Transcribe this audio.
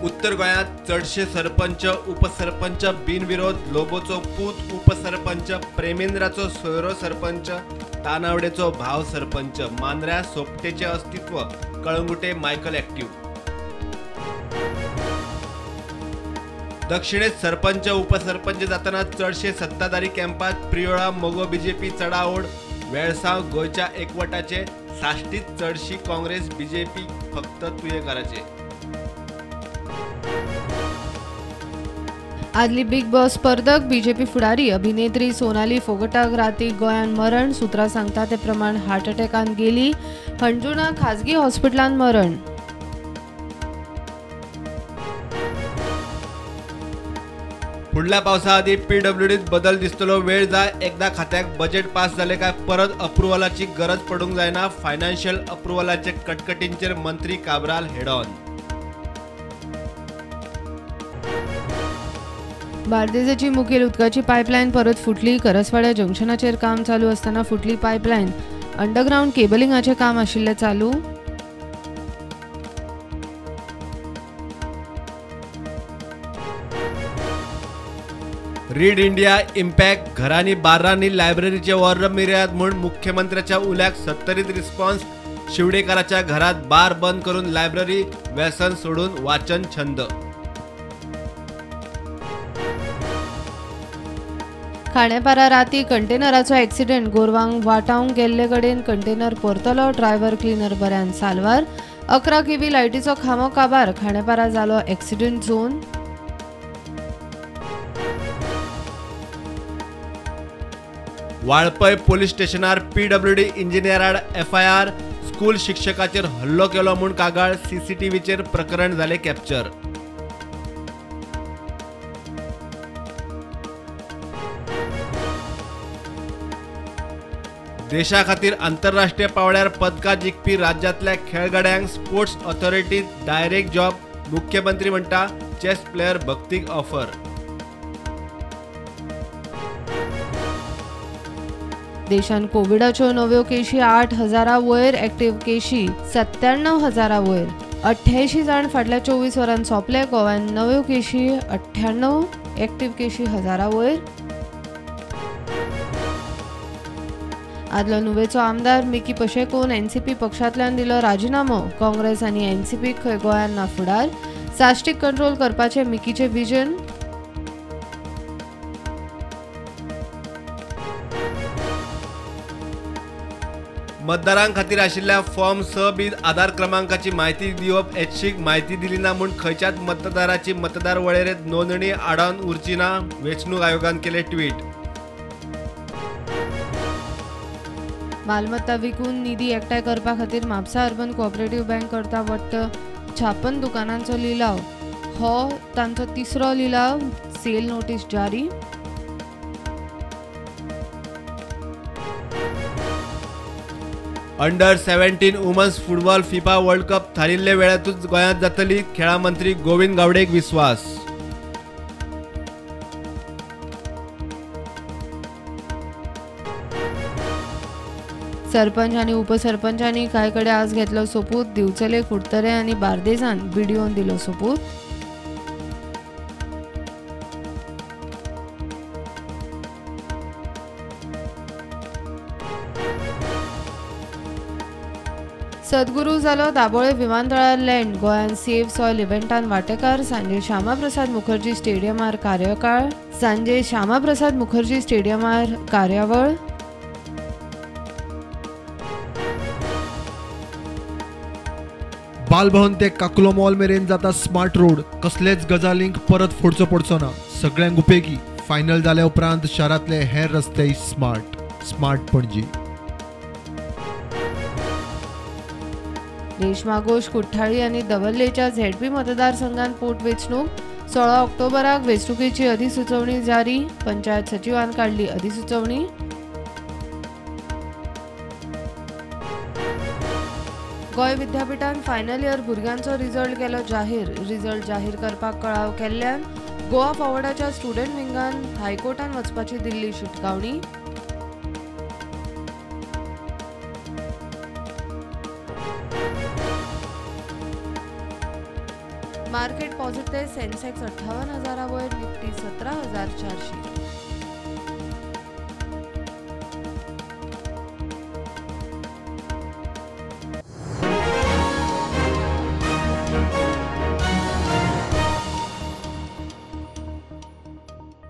उत्तर गोंयांत चडशे सरपंच उपसरपंच बिनविरोध लोबोचो पूत उपसरपंच प्रेमेंद्राचो सोयरो सरपंच तानावडेचो भाव सरपंच मांद्र्या सोपटेचे अस्तित्व कळंगुटे मायकल एक्टिव्ह दक्षिणेत सरपंच उपसरपंच जाताना चडशे सत्ताधारी कॅम्पात प्रियोळा मोगो बीजेपी चढाओड वेळसांव गोंयच्या एकवटाचे साश्टीत चडशी काँग्रेस बीजेपी फक्त तुयेकाराचे आदली बिग बॉस स्पर्धक बीजेपी फुडारी अभिनेत्री सोनाली फोगटाक राती गोंयान मरण सुत्रां सांगता ते प्रमाण हार्ट अटॅकान गेली हणजुणा खाजगी हॉस्पिटलांत मरण फुडल्या पावसा आदी पीडब्ल्यूडीत बदल दिसतलो वेळ जाय एकदा खात्याक बजेट पास जाले काय परत अप्रुव्हलाची गरज पडूंक जायना फायनान्शियल अप्रुव्हलाचे कटकटींचेर मंत्री काब्राल हेड ऑन बार्देजाची मुखेल उदकाची पायपलायन परत फुटली करसवाड्या जंक्शनाचेर काम चालू असताना फुटली पायपलायन अंडरग्राउंड केबलिंगाचे काम आशिल्ले चालू रीड इंडिया इम्पॅक्ट घरांनी बारांनी लायब्ररीचे वर मिर्याद म्हूण मुख्यमंत्र्याच्या उल्याक सत्तरीत रिस्पॉन्स शिवडेकराच्या घरात बार बंद करून लायब्ररी व्यसन सोडून वाचन छंद खांडेपारा राती कंटेनराचो एक्सिडेंट गोरवांक वाटावंक गेल्ले कडेन कंटेनर परतलो ड्रायव्हर क्लिनर बऱ्यान साल्वार 11 केव्ही लायटीचो खांबो काबार खांडेपारा जालो एक्सिडेंट झोन वाळपय पोलीस स्टेशनार पीडब्ल्यूडी इंजिनियराड एफआयआर स्कूल शिक्षकाचेर हल्लो केलो म्हूण कागाळ सीसीटीव्हीचेर प्रकरण जाले कॅप्चर देशा खातीर आंतरराष्ट्रीय पावड्यार पदकां जिखपी राज्यांतल्या खेळगड्यांक स्पोर्ट्स ऑथॉरिटीत डायरेक्ट जॉब मुख्यमंत्री म्हणटा चेस प्लेयर भक्तीक ऑफर देशान कोविडाच्यो नव्यो केशी 8,000 वयर एक्टिव्ह केशी 97,000 वयर 88 जाण फाटल्या 24 वरांत सोंपले गोव्यान नव्यो केशी 98 एक्टिव्ह केशी 1000 वयर आदलो नुवेचो आमदार मिकी पशेकोन एनसीपी पक्षांतल्यान दिलो राजिनामो काँग्रेस आनी एनसीपी खंय गोंयान ना फुडार साश्टीक कंट्रोल करपाचे मिकीचे विजन मतदारां खातीर आशिल्ल्या फॉर्म 6 बी आधार क्रमांकाची म्हायती दिवप ऐच्छिक म्हायती दिली ना म्हूण खंयच्याच मतदाराची मतदार वळेरेंत नोंदणी आडावन उरची ना वेंचणूक आयोगान केले ट्वीट मालमत्ता विकून निधी एकठांय करपा खातीर म्हापसा अर्बन कोऑपरेटिव्ह बँक करता वट्ट 56 दुकानांचो लिलाव हो तांचो तिसरो लिलाव सेल नोटीस जारी under 17 women's football FIFA world cup थारिल्ले वेळातूच गोंयांत जातली खेळा मंत्री गोविंद गावडेक विस्वास सरपंच आणि उपसरपंचांनी काय कडे आज घेतलो सोपूत दिवचले कुडतरे आणि बार्देजान बिडिओन दिलो सोपूत सद्गुरू जालो दाबोळे विमानतळार लँड गोंयान सेव्ह सॉयल इव्हेंटान वांटेकार सांजे श्यामाप्रसाद मुखर्जी स्टेडियमार कार्यकाळ सांजे श्यामाप्रसाद मुखर्जी स्टेडियमार कार्यावळ बालभवन ते काकलो मॉल मेरेन जाता स्मार्ट रोड कसलेच गजालींक परत फोडचो पडचो ना सगळ्यांक उपेगी फायनल जाल्या उपरांत शारांतले हेर रस्ते स्मार्ट पणजी रेशमाघोष कुठ्ठाळी आणि दवल्लेच्या झेडपी मतदारसंघात पोटवेंचणूक 16 ऑक्टोबराक वेंचणुकेची अधिसुचोवणी जारी पंचायत सचिवान काढली अधिसुचोवणी गोंय विद्यापीठान फायनल इयर भुरग्यांचो रिझल्ट केलो रिझल्ट जाहीर करपाक कळाव केल्ल्यान गोवा फॉवर्डाच्या स्टुडंट विंगान हायकोर्टान वचपाची दिल्ली शिटकावणी मार्केट पॉझिटिव्ह, सेन्सेक्स 58,000 वयर, निफ्टी 17,400.